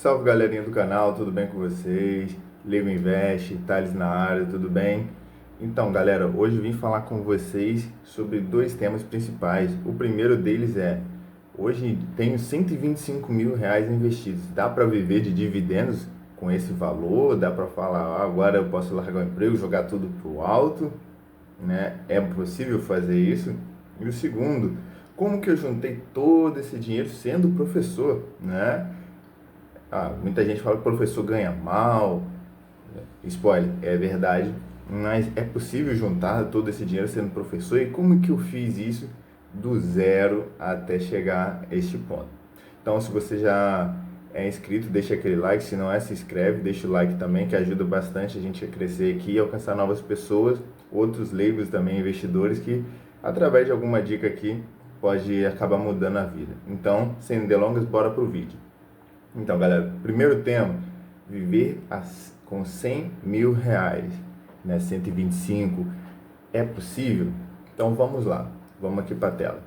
Salve galerinha do canal, tudo bem com vocês? Lego Invest, Thales na área, tudo bem? Então galera, hoje eu vim falar com vocês sobre dois temas principais. O primeiro deles é, hoje tenho 125 mil reais investidos. Dá para viver de dividendos com esse valor? Dá para falar, agora eu posso largar o emprego, jogar tudo pro alto? Né? É possível fazer isso? E o segundo, como que eu juntei todo esse dinheiro sendo professor, né? Muita gente fala que o professor ganha mal. Spoiler, é verdade, mas é possível juntar todo esse dinheiro sendo professor? E como que eu fiz isso do zero até chegar a este ponto? Então, se você já é inscrito, deixa aquele like. Se não é, se inscreve, deixa o like também, que ajuda bastante a gente a crescer aqui e alcançar novas pessoas, outros leigos também, investidores, que através de alguma dica aqui pode acabar mudando a vida. Então, sem delongas, bora pro vídeo. Então, galera, primeiro tema, viver com 100 mil reais, né? 125, é possível? Então, vamos lá, vamos aqui para a tela.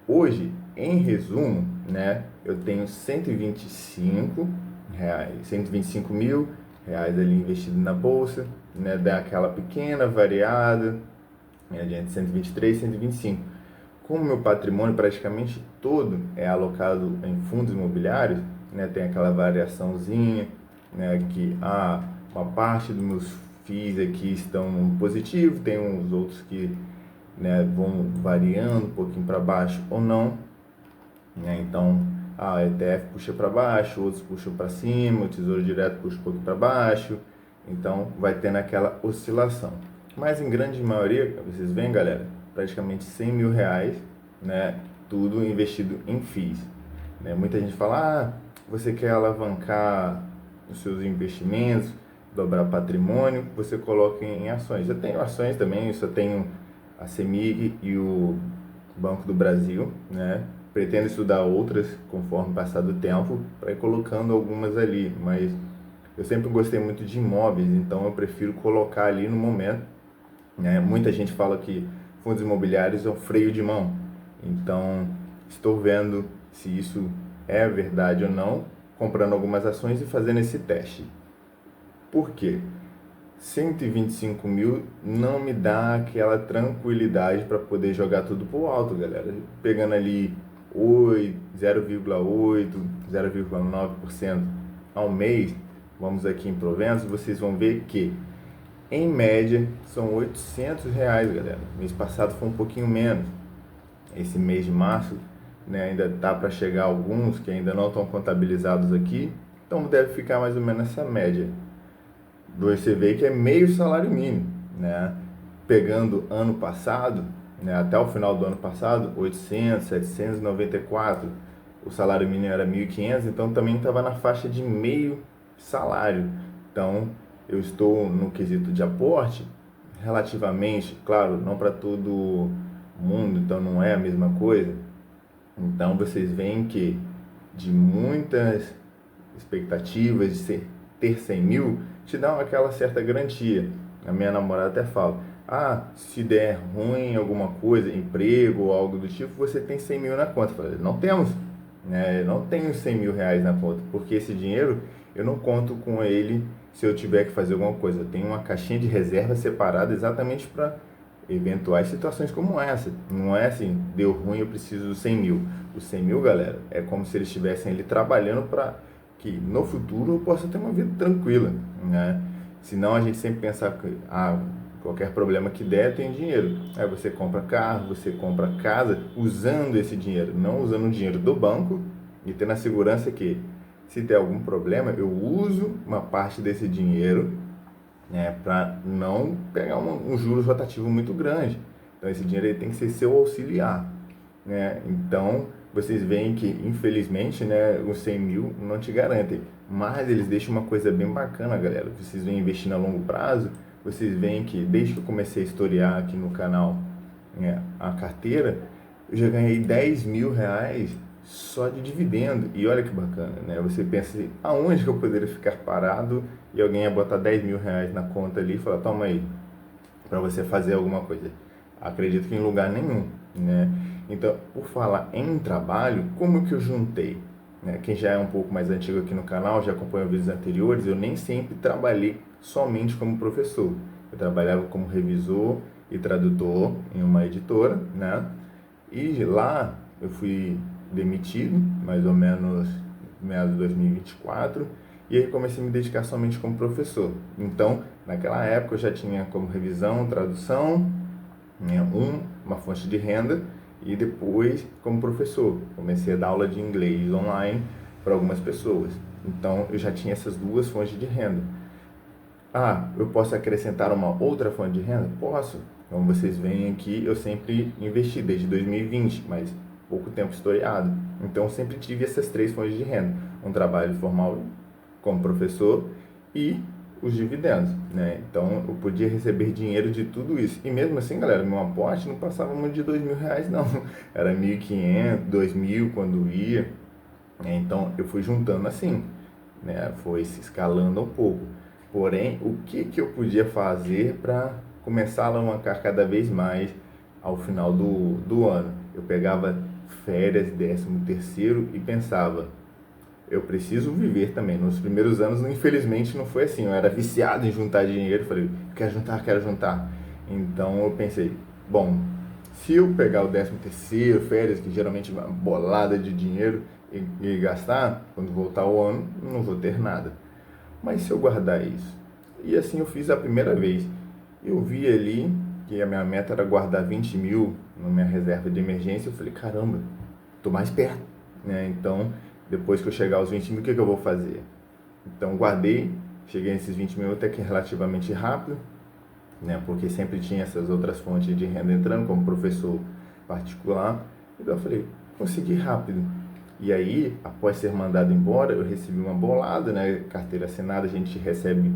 Hoje, em resumo, né, eu tenho 125 mil reais ali investido na bolsa, né, dá aquela pequena variada, né, de 123, 125. Como meu patrimônio praticamente todo é alocado em fundos imobiliários, né, tem aquela variaçãozinha, né, que uma parte dos meus FIIs aqui estão positivos, tem uns outros que, né, vão variando um pouquinho para baixo ou não, né, então a ETF puxa para baixo, outros puxam para cima, o Tesouro Direto puxa um pouquinho para baixo, então vai tendo aquela oscilação. Mas em grande maioria, vocês veem, galera, praticamente 100 mil reais, né, tudo investido em FIIs. Né? Muita gente fala, você quer alavancar os seus investimentos, dobrar patrimônio, você coloca em ações. Eu tenho ações também, eu só tenho a CEMIG e o Banco do Brasil, né? Pretendo estudar outras conforme passar do tempo, para ir colocando algumas ali, mas eu sempre gostei muito de imóveis, então eu prefiro colocar ali no momento, né? Muita gente fala que fundos imobiliários é um freio de mão, então estou vendo se isso é verdade ou não, comprando algumas ações e fazendo esse teste. Por quê? 125 mil não me dá aquela tranquilidade para poder jogar tudo pro alto, galera. Pegando ali 0,8, 0,9% ao mês, vamos aqui em proventos, vocês vão ver que, em média, são 800 reais, galera. Mês passado foi um pouquinho menos. Esse mês de março, né, ainda tá para chegar alguns que ainda não estão contabilizados aqui, então deve ficar mais ou menos essa média. Você vê que é meio salário mínimo, né? Pegando ano passado, né, até o final do ano passado, 800, 794, o salário mínimo era 1.500, então também estava na faixa de meio salário. Então eu estou no quesito de aporte relativamente, claro, não para todo mundo, então não é a mesma coisa. Então vocês veem que de muitas expectativas de ter 100 mil, te dá aquela certa garantia. A minha namorada até fala, se der ruim alguma coisa, emprego ou algo do tipo, você tem 100 mil na conta. Eu falei, não temos, né? Não tenho 100 mil reais na conta, porque esse dinheiro eu não conto com ele se eu tiver que fazer alguma coisa. Eu tenho uma caixinha de reserva separada exatamente para eventuais situações como essa. Não é assim, deu ruim, eu preciso dos 100 mil. Os 100 mil, galera, é como se eles estivessem ali trabalhando para que no futuro eu possa ter uma vida tranquila, né? Senão a gente sempre pensar que qualquer problema que der tem dinheiro. Aí você compra carro, você compra casa usando esse dinheiro, não usando o dinheiro do banco, e tendo a segurança que se der algum problema, eu uso uma parte desse dinheiro, né, para não pegar um juros rotativo muito grande. Então esse dinheiro aí tem que ser seu auxiliar, né? Então vocês veem que infelizmente, né, os 100 mil não te garantem, mas eles deixam uma coisa bem bacana, galera. Vocês vêm investindo a longo prazo, vocês veem que desde que eu comecei a historiar aqui no canal, né, a carteira, eu já ganhei 10 mil reais só de dividendo. E olha que bacana, né? Você pensa assim, aonde que eu poderia ficar parado e alguém ia botar 10 mil reais na conta ali e falar, toma aí, para você fazer alguma coisa. Acredito que em lugar nenhum, né? Então, por falar em trabalho, como que eu juntei? né? Quem já é um pouco mais antigo aqui no canal, já acompanhou vídeos anteriores, eu nem sempre trabalhei somente como professor. Eu trabalhava como revisor e tradutor em uma editora, né? E lá eu fui demitido, mais ou menos no meados de 2024, e aí comecei a me dedicar somente como professor. Então, naquela época eu já tinha como revisão, tradução, né, uma fonte de renda, e depois como professor. Comecei a dar aula de inglês online para algumas pessoas. Então, eu já tinha essas duas fontes de renda. Ah, eu posso acrescentar uma outra fonte de renda? Posso. Como vocês veem aqui, eu sempre investi desde 2020, mas pouco tempo historiado. Então, eu sempre tive essas três fontes de renda. Um trabalho formal como professor e os dividendos, né? Então, eu podia receber dinheiro de tudo isso. E mesmo assim, galera, meu aporte não passava muito de R$ 2.000, não. Era 1.500, 2.000 quando ia. Então, eu fui juntando assim, né? Foi se escalando um pouco. Porém, o que eu podia fazer para começar a alavancar cada vez mais ao final do ano? Eu pegava férias, 13º e pensava, eu preciso viver também. Nos primeiros anos, infelizmente, não foi assim. Eu era viciado em juntar dinheiro. Falei, quero juntar, quero juntar. Então eu pensei, bom, se eu pegar o 13º, férias, que geralmente é uma bolada de dinheiro, e gastar, quando voltar o ano, não vou ter nada. Mas se eu guardar isso? E assim eu fiz a primeira vez. Eu vi ali que a minha meta era guardar 20.000 na minha reserva de emergência. Eu falei, caramba, tô mais perto, né? Então, depois que eu chegar aos 20.000, o que eu vou fazer? Então, guardei, cheguei nesses 20.000 até que relativamente rápido, né? Porque sempre tinha essas outras fontes de renda entrando, como professor particular. Então, eu falei, consegui rápido. E aí, após ser mandado embora, eu recebi uma bolada, né? Carteira assinada, a gente recebe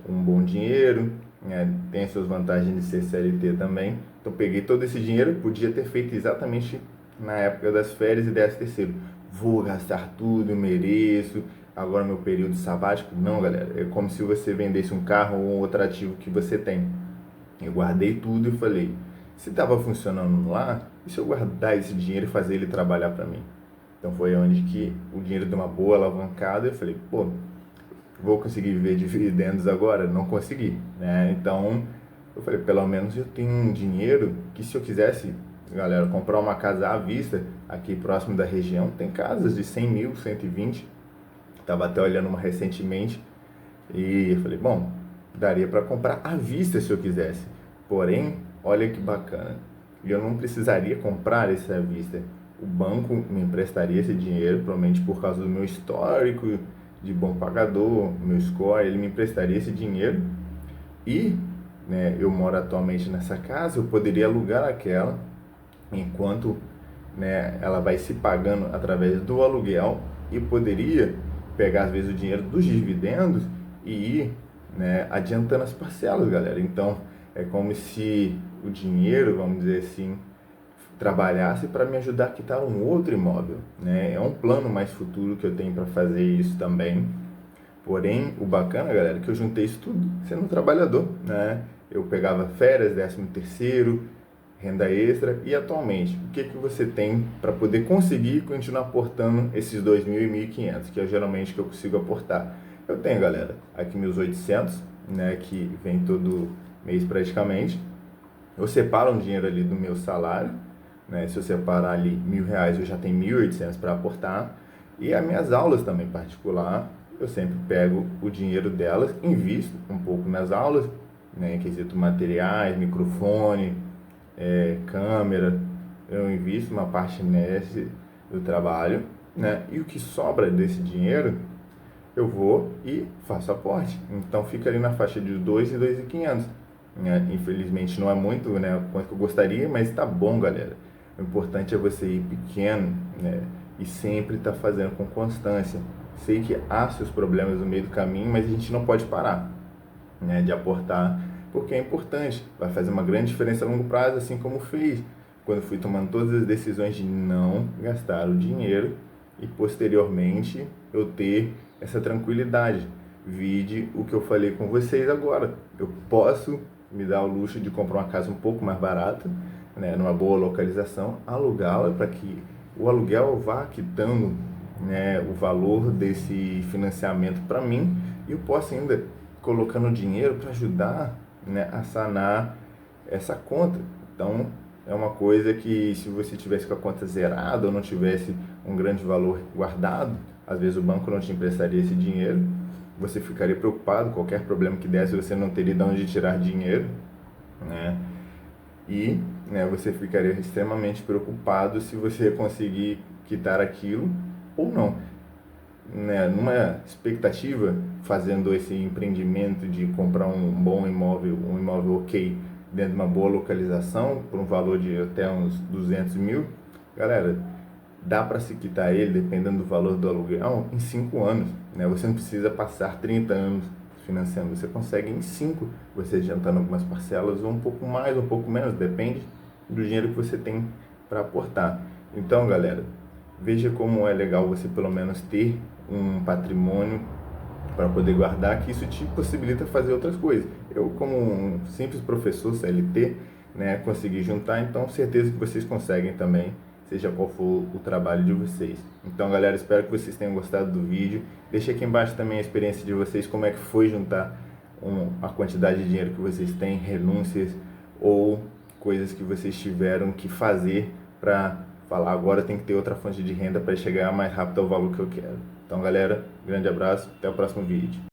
um bom dinheiro, né? Tem suas vantagens de ser CLT também. Então, peguei todo esse dinheiro, podia ter feito exatamente na época das férias e 13º. Vou gastar tudo, mereço, agora meu período sabático. Não, galera, é como se você vendesse um carro ou outro ativo que você tem. Eu guardei tudo e falei, se estava funcionando lá, e se eu guardar esse dinheiro e fazer ele trabalhar para mim? Então foi onde que o dinheiro deu uma boa alavancada. Eu falei, pô, vou conseguir viver de dividendos agora? Não consegui, né? Então eu falei, pelo menos eu tenho um dinheiro que se eu quisesse, galera, comprar uma casa à vista, aqui próximo da região, tem casas de 100.000, 120. Estava até olhando uma recentemente e eu falei, bom, daria para comprar à vista se eu quisesse. Porém, olha que bacana, eu não precisaria comprar esse à vista. O banco me emprestaria esse dinheiro, provavelmente por causa do meu histórico de bom pagador, meu score, ele me emprestaria esse dinheiro e, né, eu moro atualmente nessa casa, eu poderia alugar aquela enquanto, né, ela vai se pagando através do aluguel e poderia pegar às vezes o dinheiro dos dividendos e ir, né, adiantando as parcelas, galera. Então é como se o dinheiro, vamos dizer assim, trabalhasse para me ajudar a quitar um outro imóvel, né? É um plano mais futuro que eu tenho para fazer isso também. Porém, o bacana, galera, é que eu juntei isso tudo sendo um trabalhador, né? Eu pegava férias, 13º, renda extra e atualmente, o que você tem para poder conseguir continuar aportando esses 2.000 e 1.500, que é geralmente que eu consigo aportar? Eu tenho, galera, aqui meus 800, né, que vem todo mês praticamente. Eu separo um dinheiro ali do meu salário, né? Se eu separar ali R$ 1.000, eu já tenho 1.800 para aportar. E as minhas aulas também particular, eu sempre pego o dinheiro delas, invisto um pouco nas aulas, né? Em quesito materiais, microfone, câmera, eu invisto uma parte nesse do trabalho, né? E o que sobra desse dinheiro, eu vou e faço aporte. Então fica ali na faixa de 2 e 2.500. Né? Infelizmente não é muito, né, quanto que eu gostaria, mas tá bom, galera. O importante é você ir pequeno, né, e sempre estar fazendo com constância. Sei que há seus problemas no meio do caminho, mas a gente não pode parar, né, de aportar, porque é importante, vai fazer uma grande diferença a longo prazo, assim como fez quando fui tomando todas as decisões de não gastar o dinheiro e posteriormente eu ter essa tranquilidade. Vide o que eu falei com vocês agora. Eu posso me dar o luxo de comprar uma casa um pouco mais barata, né, numa boa localização, alugá-la para que o aluguel vá quitando né, o valor desse financiamento para mim e eu posso ainda colocando dinheiro para ajudar, né, a sanar essa conta. Então, é uma coisa que se você tivesse com a conta zerada ou não tivesse um grande valor guardado, às vezes o banco não te emprestaria esse dinheiro, você ficaria preocupado, qualquer problema que desse, você não teria de onde tirar dinheiro, né? E, né, você ficaria extremamente preocupado se você conseguir quitar aquilo ou não, né? Numa expectativa, fazendo esse empreendimento de comprar um imóvel ok, dentro de uma boa localização, por um valor de até uns 200 mil, galera, dá para se quitar ele, dependendo do valor do aluguel, em 5 anos, né? Você não precisa passar 30 anos financiando, você consegue em 5, você adiantando algumas parcelas, ou um pouco mais, ou um pouco menos, depende do dinheiro que você tem para aportar. Então, galera, veja como é legal você pelo menos ter um patrimônio para poder guardar, que isso te possibilita fazer outras coisas. Eu, como um simples professor CLT, né, consegui juntar, então certeza que vocês conseguem também, seja qual for o trabalho de vocês. Então, galera, espero que vocês tenham gostado do vídeo. Deixa aqui embaixo também a experiência de vocês, como é que foi juntar a quantidade de dinheiro que vocês têm, renúncias ou coisas que vocês tiveram que fazer para falar agora tem que ter outra fonte de renda para chegar mais rápido ao valor que eu quero. Então, galera, grande abraço, até o próximo vídeo.